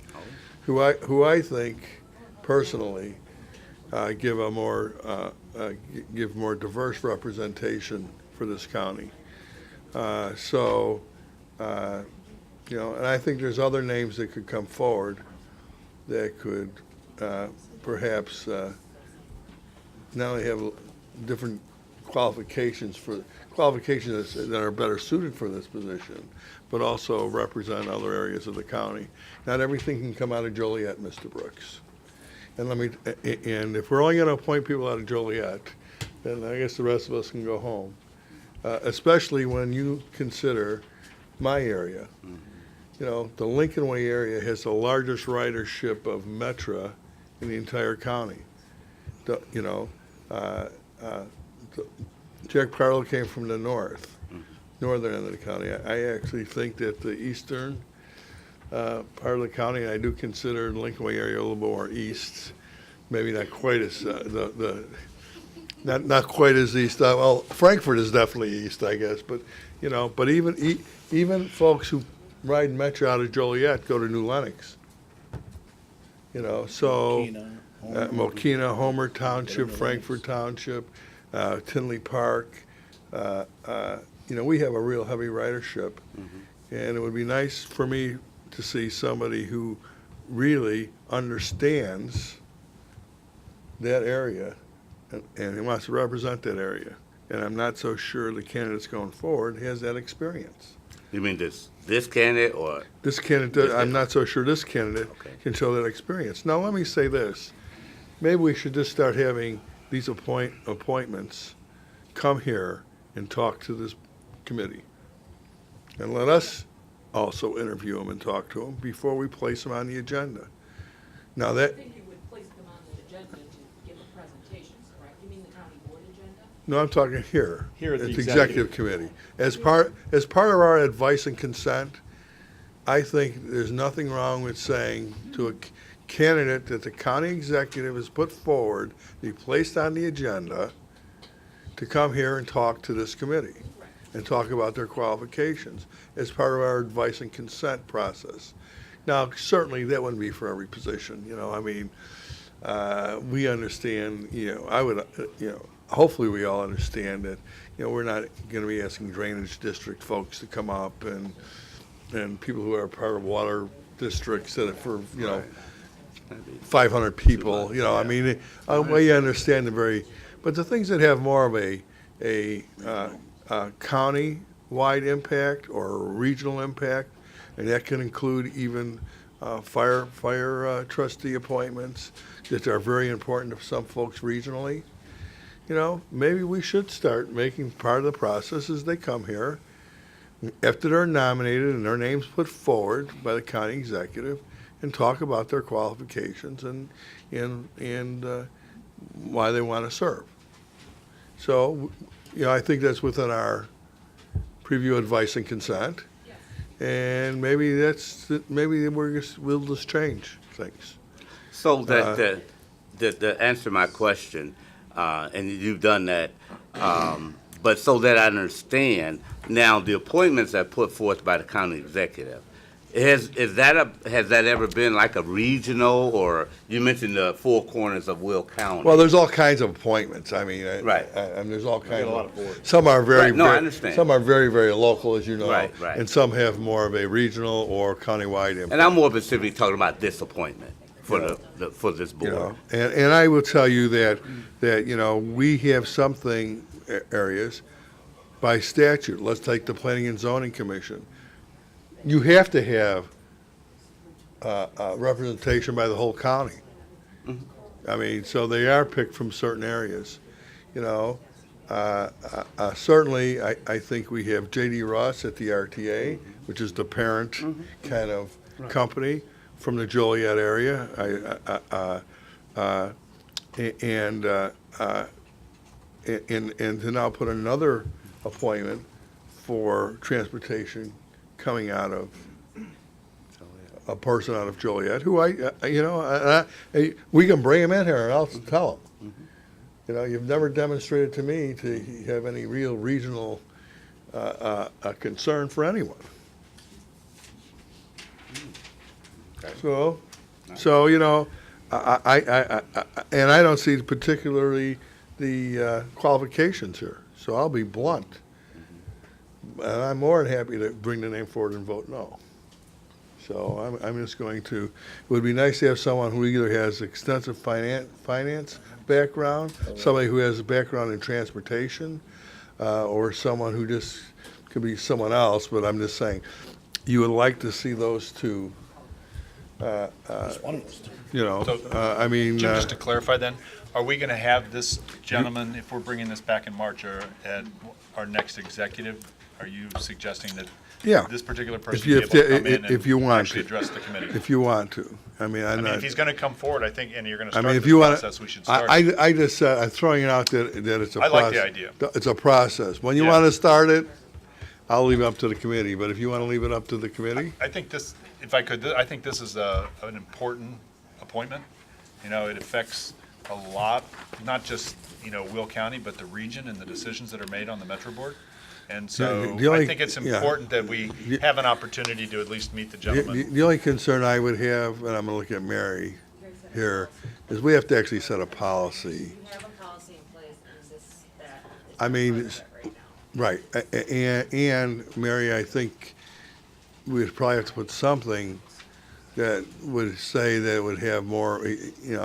who I think personally give a more give more diverse representation for this county. So. You know, and I think there's other names that could come forward that could perhaps not only have different qualifications that are better suited for this position, but also represent other areas of the county. Not everything can come out of Joliet, Mr. Brooks. and and if we're only gonna appoint people out of Joliet, then I guess the rest of us can go home. Especially when you consider my area. You know, the Lincoln Way area has the largest ridership of Metra in the entire county. You know, Jack Parlow came from the northern end of the county. I actually think that the eastern part of the county, I do consider the Lincoln Way area a little more east, maybe not quite as, not quite as east. Well, Frankfurt is definitely east, I guess, but, you know, but even folks who ride Metro out of Joliet go to New Lenox. You know, so Mokina, Homer Township, Frankfurt Township, Tinley Park. You know, we have a real heavy ridership, and it would be nice for me to see somebody who really understands that area and he wants to represent that area. And I'm not so sure the candidate's going forward has that experience. You mean this candidate or? This candidate, I'm not so sure this candidate Okay. can show that experience. Now, let me say this. Maybe we should just start having these appointments come here and talk to this committee. And let us also interview them and talk to them before we place them on the agenda. Now, I that, think you would place them on the agenda to give a presentation, correct? You mean the county board agenda? no, I'm talking here. Here at the Executive Committee. As part of our advice and consent, I think there's nothing wrong with saying to a candidate that the county executive has put forward, be placed on the agenda, to come here and talk to this committee and talk about their qualifications as part of our advice and consent process. Now, certainly that wouldn't be for every position, you know, I mean, we understand, you know, I would, you know, hopefully we all understand that, you know, we're not gonna be asking drainage district folks to come up and people who are part of water districts that are for, you know, 500 people, you know, I mean, we understand but the things that have more of a county-wide impact or a regional impact, and that can include even fire trustee appointments that are very important to some folks regionally. You know, maybe we should start making part of the process as they come here, after they're nominated and their names put forward by the county executive, and talk about their qualifications and why they want to serve. So, you know, I think that's within our preview advice and consent. And maybe we'll just change things. So to answer my question, and you've done that, but so that I understand, now the appointments are put forth by the county executive. Has that ever been like a regional, or you mentioned the four corners of Will County? Well, there's all kinds of appointments. I mean, Right. And there's all kinds a lot of of boards. some are very, Right, no, I very- understand. some are very, very local, as you know. Right. And some have more of a regional or countywide impact. And I'm more specifically talking about this appointment for for this You board. know, and I will tell you that, you know, we have something areas by statute. Let's take the Planning and Zoning Commission. You have to have representation by the whole county. I mean, so they are picked from certain areas, you know. Certainly, I think we have J.D. Ross at the RTA, which is the parent kind of company from the Joliet area. And to now put another appointment for transportation coming out of a person out of Joliet, who we can bring him in here and I'll tell him. You know, you've never demonstrated to me to have any real regional concern for anyone. So you know, I don't see particularly the qualifications here. So I'll be blunt. And I'm more than happy to bring the name forward and vote no. So I'm just going to, it would be nice to have someone who either has extensive finance background, somebody who has a background in transportation, or someone who just, could be someone else, but I'm just saying, you would like to see those two you know, So, I mean, Jim, just to clarify then, are we going to have this gentleman, if we're bringing this back in March or at our next executive, are you suggesting that yeah. this particular If person you, be able to come in if you and want actually to, address the committee? if you want to. I mean, I I'm mean, not. if he's going to come forward, I think, and you're going to I start mean, if this you want process, we should to, start. I just said, I'm throwing it out that it's a I process. like the idea. It's a process. When you Yeah. want to start it, I'll leave it up to the committee, but if you want to leave it up to the committee, I think this, if I could, I think this is an important appointment. You know, it affects a lot, not just, you know, Will County, but the region and the decisions that are made on the Metro Board. And so the only- I think it's yeah. important that we have an opportunity to at least meet the gentleman. the only concern I would have, and I'm going to look at Mary here, is we have to actually set a policy. You have a policy in place, and this, that is I mean, part of it's- it right now. Right, and Mary, I think we'd probably have to put something that would say that it would have more, you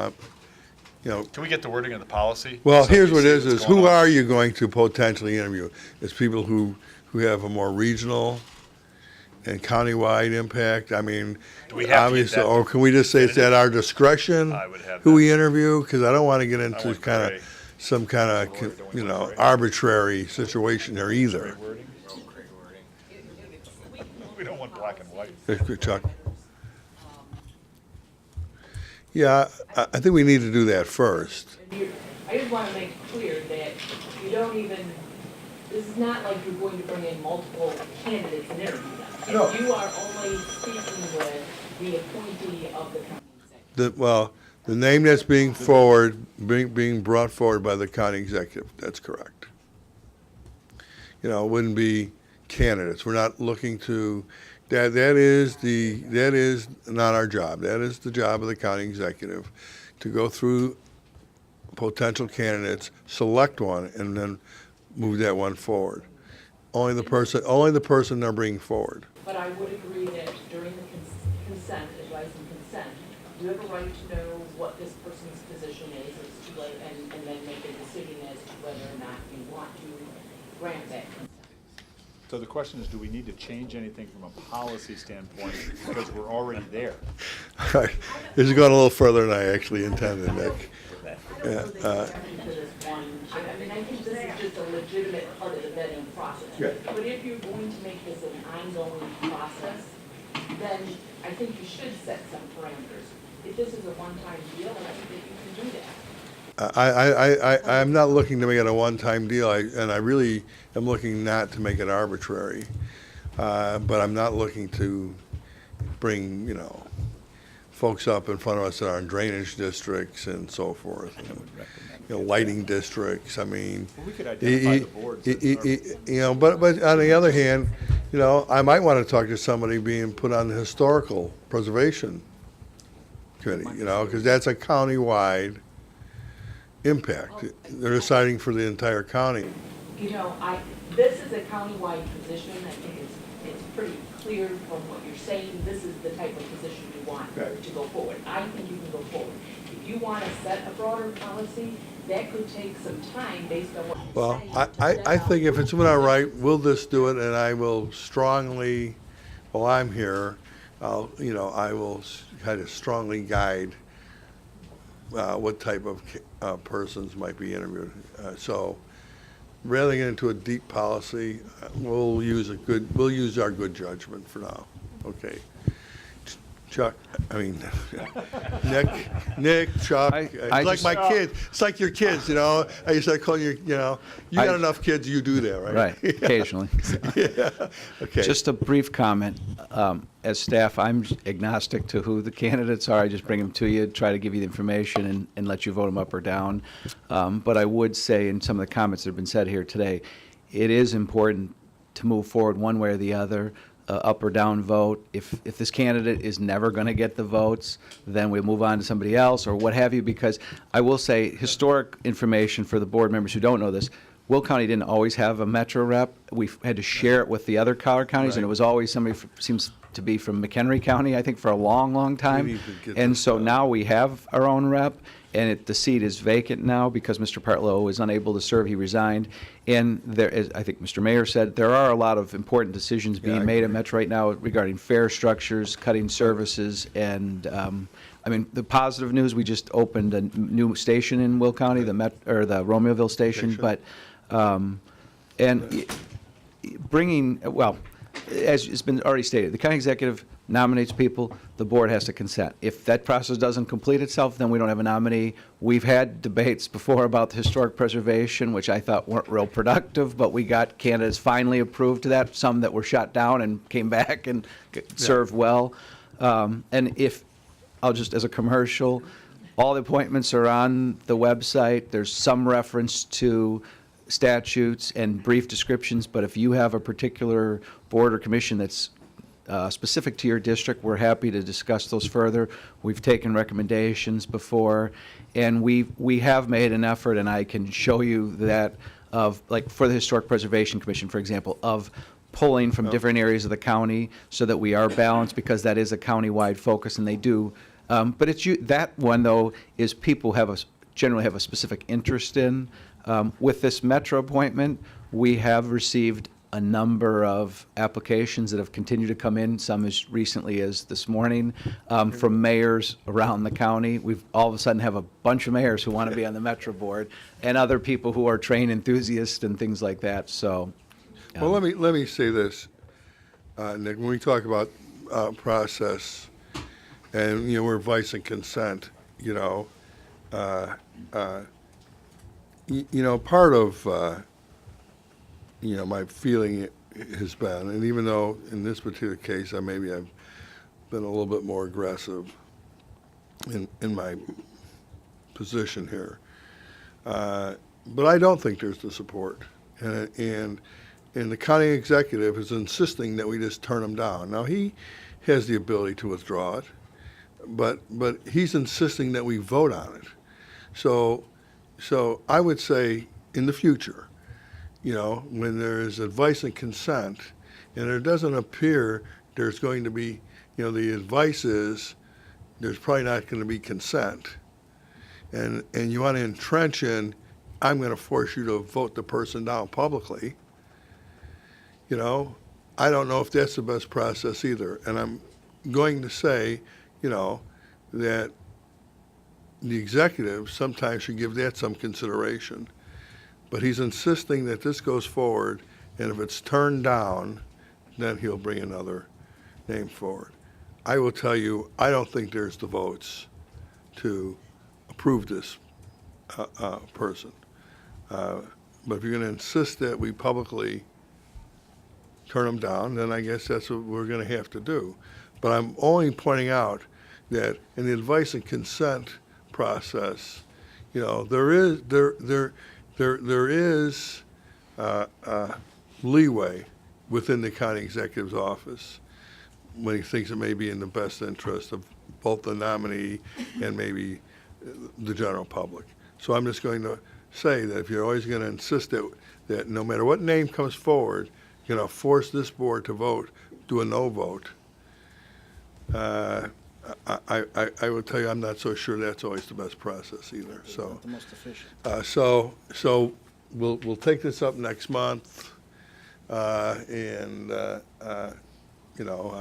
know, Can we get the wording of the policy? well, so here's we what see it is what's who going on? are you going to potentially interview? It's people who have a more regional and countywide impact. I mean, Do we have to get obviously, that or can we just say it's at our discretion? I would have Who that. we interview, because I don't want to get into want kind gray. of some kind of, arbitrary situation there either. Wording? We don't want black and white. Chuck? Yeah, I think we need to do that first. I just want to make clear that you don't even, this is not like you're going to bring in multiple candidates and interview them. No. You are only speaking with the appointee of the county executive. The name that's being being brought forward by the county executive, that's correct. You know, it wouldn't be candidates. We're not looking to, that is not our job. That is the job of the county executive, to go through potential candidates, select one, and then move that one forward. Only the person they're bringing forward. But I would agree that during the consent, advice and consent, you have a right to know what this person's position is as to whether, and then make a decision as to whether or not you want to grant that consent. So the question is, do we need to change anything from a policy standpoint, because we're already there? This is going a little further than I actually intended, Nick. To this one, I mean, I think this is just a legitimate part of the vetting process. But if you're going to make this an ongoing process, then I think you should set some parameters. If this is a one-time deal, I think that you can do that. I'm not looking to make it a one-time deal, and I really am looking not to make it arbitrary. But I'm not looking to bring, folks up in front of us that are in drainage districts and so forth. And, lighting districts, I mean. Well, we could identify the boards that are- But on the other hand, I might want to talk to somebody being put on the historical preservation committee, because that's a county-wide impact. They're deciding for the entire county. This is a countywide position. I think it's pretty clear from what you're saying. This is the type of position you want to go forward. I think you can go forward. If you want to set a broader policy, that could take some time based on what you're Well, saying. I think if it's within our right, we'll just do it, and I will strongly, while I'm here, I will kind of strongly guide what type of persons might be interviewed. So rather than get into a deep policy, we'll use our good judgment for now. Okay. Chuck, Nick, Chuck, I it's like just- my kids. It's like your kids, I used to call you, you got enough kids, you do that, right? Right, occasionally. Yeah, okay. Just a brief comment. As staff, I'm agnostic to who the candidates are. I just bring them to you, try to give you the information and let you vote them up or down. But I would say in some of the comments that have been said here today, it is important to move forward one way or the other, up or down vote. If this candidate is never going to get the votes, then we move on to somebody else or what have you, because I will say historic information for the board members who don't know this, Will County didn't always have a Metro rep. We had to share it with the other Collier counties, and it was always somebody, seems to be from McHenry County, I think, for a long, long We time. need to get And this so done. now we have our own rep, the seat is vacant now because Mr. Partlow is unable to serve. He resigned. And there is, I think Mr. Mayor said, there are a lot of important decisions Yeah, I being made at agree. Metro right now regarding fare structures, cutting services, and, I mean, the positive news, we just opened a new station in Will County, the Romeoville station, but, bringing, well, as it's been already stated, the county executive nominates people, the board has to consent. If that process doesn't complete itself, then we don't have a nominee. We've had debates before about the historic preservation, which I thought weren't real productive, but we got candidates finally approved to that, some that were shot down and came back and served well. And if, I'll just, as a commercial, all the appointments are on the website. There's some reference to statutes and brief descriptions, but if you have a particular board or commission that's specific to your district, we're happy to discuss those further. We've taken recommendations before, and we have made an effort, and I can show you that, of, like, for the Historic Preservation Commission, for example, of pulling from different areas of the county so that we are balanced, because that is a county-wide focus, and they do. But it's that one, though, is people generally have a specific interest in. With this Metro appointment, we have received a number of applications that have continued to come in, some as recently as this morning, from mayors around the county. We've all of a sudden have a bunch of mayors who want to be on the Metro board, and other people who are train enthusiasts and things like that, so. Well, let me say this, Nick, when we talk about process, and, you know, we're advice and consent, you know, part of, you know, my feeling has been, and even though in this particular case, I've been a little bit more aggressive in my position here, but I don't think there's the support, and the county executive is insisting that we just turn him down. Now, he has the ability to withdraw it, but he's insisting that we vote on it. So I would say in the future, you know, when there is advice and consent, and it doesn't appear there's going to be, you know, the advice is there's probably not going to be consent, and you want to entrench in, I'm going to force you to vote the person down publicly, you know, I don't know if that's the best process either. And I'm going to say, you know, that the executive sometimes should give that some consideration. But he's insisting that this goes forward, and if it's turned down, then he'll bring another name forward. I will tell you, I don't think there's the votes to approve this person. But if you're going to insist that we publicly turn him down, then I guess that's what we're going to have to do. But I'm only pointing out that in the advice and consent process, you know, there is leeway within the county executive's office when he thinks it may be in the best interest of both the nominee and maybe the general public. So I'm just going to say that if you're always going to insist that no matter what name comes forward, you're going to force this board to vote, do a no vote, I will tell you, I'm not so sure that's always the best process either. So, The most efficient. So we'll take this up next month, and you know,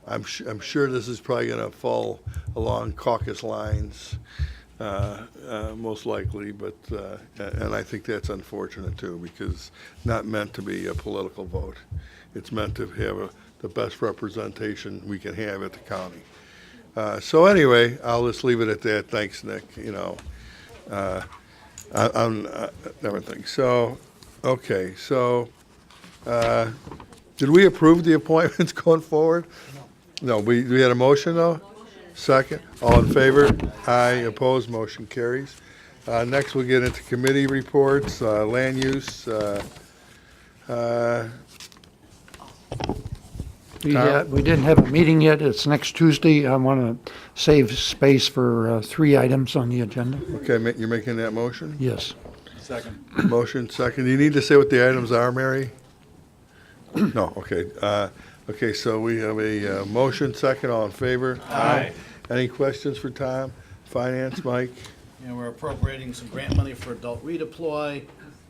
I'm sure this is probably going to fall along caucus lines, most likely, but and I think that's unfortunate too, because it's not meant to be a political vote. It's meant to have the best representation we can have at the county. So anyway, I'll just leave it at that. Thanks, Nick. You know, I'm everything. So, okay. So, did we approve the appointments going forward? No. We had a motion though. Second. All in favor? Aye. Opposed? Motion carries. Next, we'll get into committee reports. Land use. We didn't have a meeting yet. It's next Tuesday. I want to save space for 3 items on the agenda. Okay, you're making that motion? Yes. Second. Motion, second. Do you need to say what the items are, Mary? No, okay. Okay, so we have a motion, second. All in favor? Aye. Any questions for Tom? Finance, Mike? And we're appropriating some grant money for adult redeploy.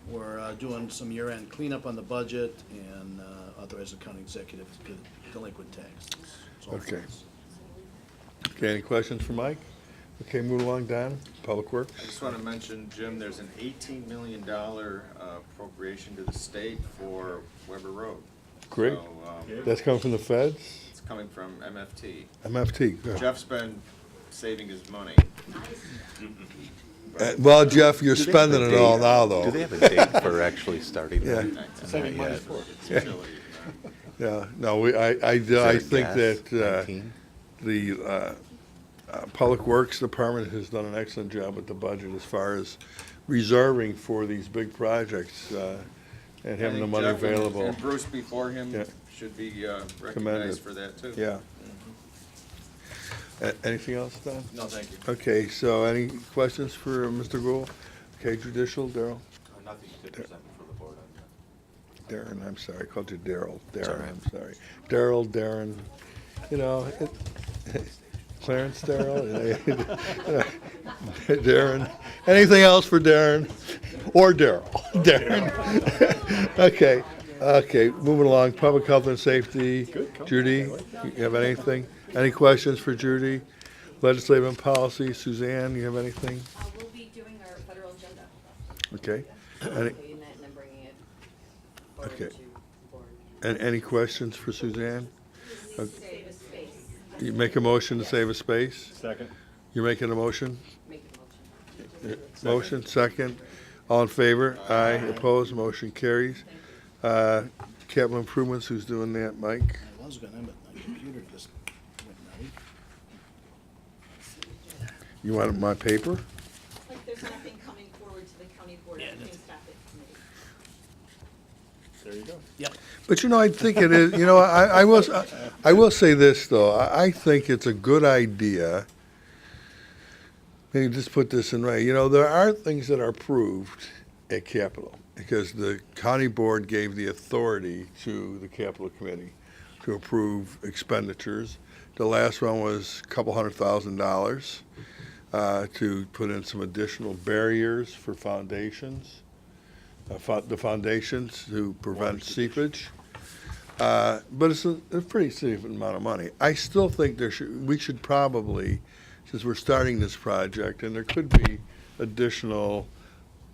We're doing some year-end cleanup on the budget and authorize the county executive to pay delinquent taxes. That's all Okay. for us. Okay, any questions for Mike? Okay, move along, Don, Public Works. I just want to mention, Jim, there's an $18 million appropriation to the state for Weber Road. Great. So, That's coming from the feds? it's coming from MFT. MFT, good. Jeff's been saving his money. Well, Jeff, you're spending it all now, though. Do they have a date for actually starting Yeah. that? Saving Not money yet. for it. It's utility, Yeah, no, I Is there a think gas, that 19? the Public Works Department has done an excellent job with the budget as far as reserving for these big projects and having the I think money Jeff and- available. And Bruce before him Yeah. should be Commended. recognized for that, too. Yeah. Anything else, Don? No, thank you. Okay, so any questions for Mr. Gould? Okay, judicial, Daryl? Nothing to present for the board on that. Darren, I'm sorry, I called you Daryl. It's all Darren, right. I'm sorry. Daryl, Darren, you know, Clarence Darrell? Darren. Anything else for Darren? Or Daryl? Darren. Okay, moving along, Public Health and Safety. Judy, you have anything? Any questions for Judy? Legislative and Policy, Suzanne, you have anything? We'll be doing our federal agenda. Okay. Any, Creating that and then bringing it forward Okay. to the board. any questions for Suzanne? Save a space. You make a motion to save a space? Second. You're making a motion? Make a motion. Motion, second. All in favor? Aye. Opposed? Motion carries. Capital improvements, who's doing that? Mike? I was gonna, but my computer just went nutty. You want my paper? Like, there's nothing coming forward to the county board, Yeah, everything's back at committee. There you go. Yep. But you know, I think it is, you know, I will say this, though. I think it's a good idea. Maybe just put this in right. You know, there are things that are approved at Capitol because the county board gave the authority to the Capitol Committee to approve expenditures. The last one was a couple $100,000 to put in some additional barriers for foundations. The foundations to prevent seepage. But it's a pretty significant amount of money. I still think we should probably, since we're starting this project, and there could be additional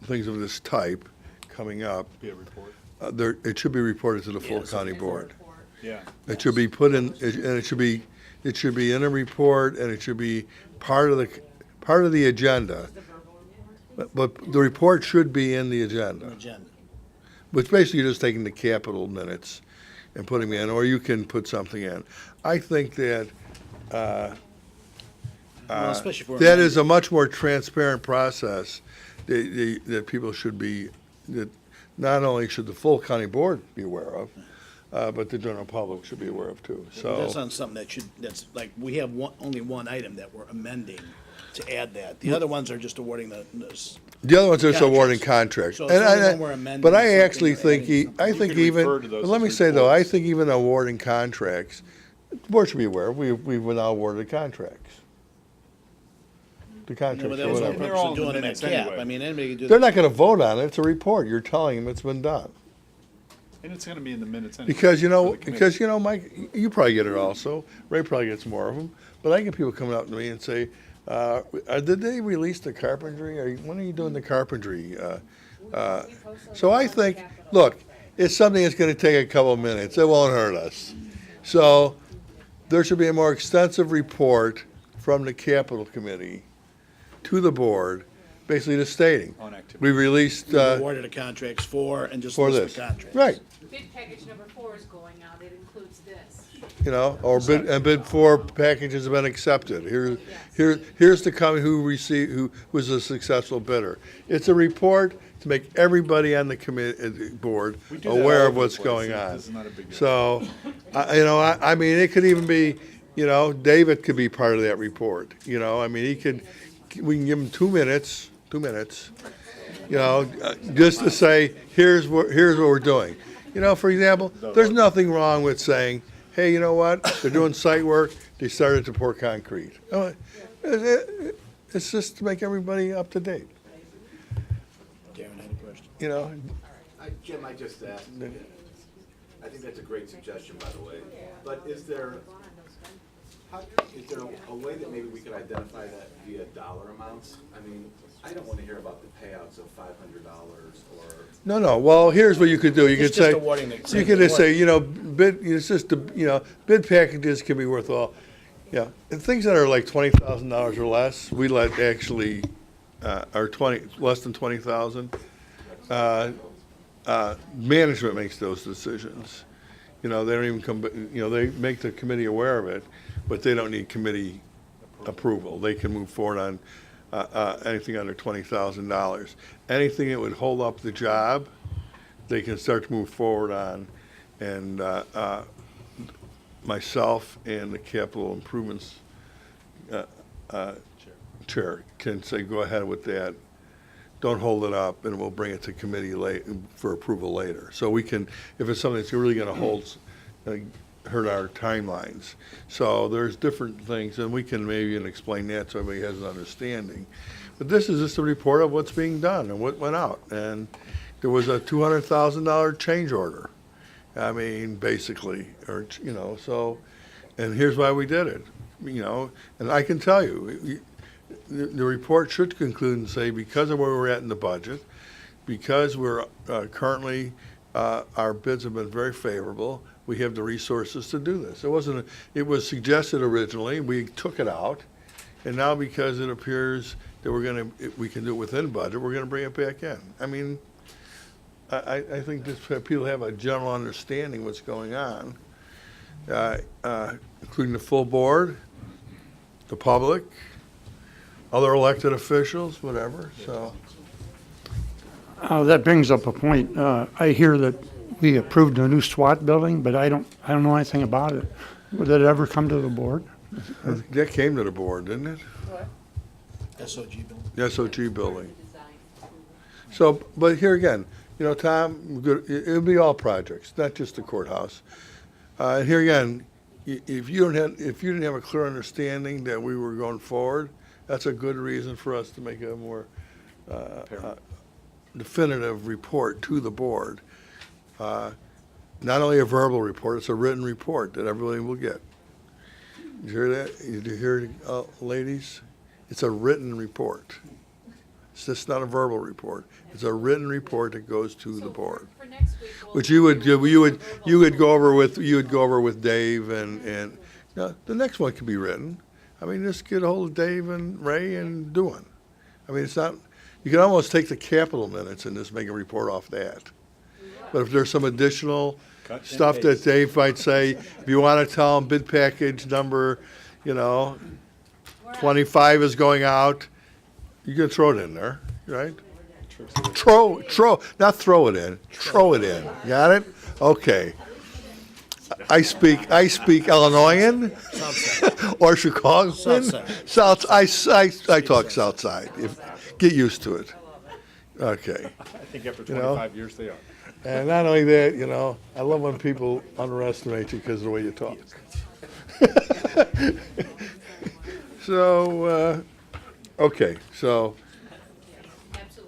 things of this type coming up, Be a report. it should be reported to the full it's a county board. Yeah. It should be put in, and it should be in a report, and it should be part of the agenda. But the report should be in the agenda. Agenda. Which basically you're just taking the capital minutes and putting them in, or you can put something in. I think that Well, especially for. that is a much more transparent process that people should be, that not only should the full county board be aware of, but the general public should be aware of too. That's So, not something that's like, we have only one item that we're amending to add that. The other ones are just awarding this. the other ones are just awarding contracts. So And it's only I- when we're amending But I something actually or think, adding something. I You think can even, refer to those but let as me say though, I reports. think even awarding contracts, the board should be aware, we've now awarded contracts. The Yeah, contracts but or that was the whatever. They're purpose all of in the doing them at minutes cap. anyway. I mean, anybody can do They're that. not gonna vote on it, it's a report, you're telling them it's been done. And it's gonna be in the minutes anyway. Because, for the committee. Mike, you probably get it also, Ray probably gets more of them, but I get people coming up to me and say, did they release the carpentry, when are you doing the carpentry? So I think, look, it's something that's gonna take a couple of minutes, it won't hurt us. So, there should be a more extensive report from the Capital Committee to the board, basically just stating, On activity. we released, We awarded the contracts for, and just for list this. the contracts. Right, Bid package number 4 is going out, it includes this. or bid 4 packages have been accepted. Here's the company who was a successful bidder. It's a report to make everybody on the board We do that aware all of over what's the place. going on. This is not a big deal. So, I mean, it could even be, David could be part of that report, I mean, we can give him 2 minutes, just to say, here's what we're doing. For example, there's nothing wrong with saying, hey, you know what, they're doing site work, they started to pour concrete. It's just to make everybody up to date, Darren had a question. you know? Jim, I just asked, I think that's a great suggestion, by the way, but is there a way that maybe we could identify that via dollar amounts? I mean, I don't wanna hear about the payouts of $500 or. No, well, here's what you could do. You could It's just say, awarding the- you could just say, it's just, bid packages can be worth all, and things that are like $20,000 or less, we let actually, or less than 20,000. Management makes those decisions. They don't even come, they make the committee aware of it, but they don't need committee approval. They can move forward on anything under $20,000. Anything that would hold up the job, they can start to move forward on. And myself and the capital improvements chair can say, go ahead with that. Don't hold it up, and we'll bring it to committee for approval later. So we can, if it's something that's really going to hurt our timelines. So there's different things, and we can maybe even explain that so everybody has an understanding. But this is just a report of what's being done and what went out. And there was a $200,000 change order. I mean, basically, or, so, and here's why we did it, and I can tell you, the report should conclude and say, because of where we're at in the budget, because we're currently, our bids have been very favorable, we have the resources to do this. It was suggested originally, we took it out, and now because it appears that we can do it within budget, we're gonna bring it back in. I mean, I think people have a general understanding what's going on, including the full board, the public, other elected officials, whatever, so. That brings up a point. I hear that we approved a new SWAT building, but I don't know anything about it. Did it ever come to the board? That came to the board, didn't it? SOG building. The SOG building. So, but here again, Tom, it'll be all projects, not just the courthouse. And here again, if you didn't have a clear understanding that we were going forward, that's a good reason for us to make a more definitive report to the board. Not only a verbal report, it's a written report that everybody will get. Did you hear that? Did you hear it, ladies? It's a written report. It's just not a verbal report. It's a written report that goes to the board. For next week, we'll. Which you would go over with Dave and the next one could be written. I mean, just get a hold of Dave and Ray and do one. I mean, it's not, you can almost take the capital minutes and just make a report off that. But if there's some additional Cut and stuff that paste. Dave might say, if you want to tell them bid package number, 25 is going out, you can throw it in there, right? Not throw it in, throw it in. Got it? Okay. I speak Illinoisan or Chicagoan. I talk South Side. Get used to it. Okay. I think after 25 years, they are. And not only that, I love when people underestimate you because of the way you talk. So, okay, so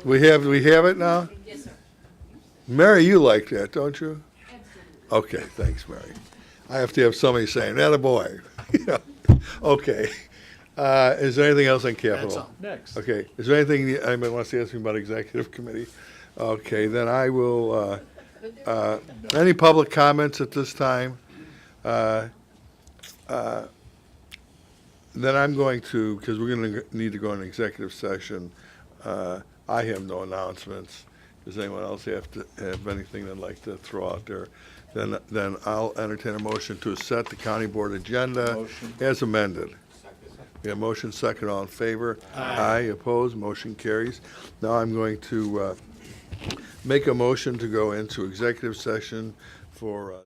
we have it now? Yes, sir. Mary, you like that, don't you? Okay, thanks, Mary. I have to have somebody saying, "That a boy." Okay. Is there anything else on capital? That's all. Next. Okay. Is there anything anybody wants to ask me about executive committee? Okay, then I will. Any public comments at this time? Then I'm going to, because we're going to need to go into executive session. I have no announcements. Does anyone else have anything they'd like to throw out there? Then I'll entertain a motion to set the county board agenda Motion. as amended. We have motion second, all in favor? Aye. Opposed, motion carries. Now I'm going to make a motion to go into executive session for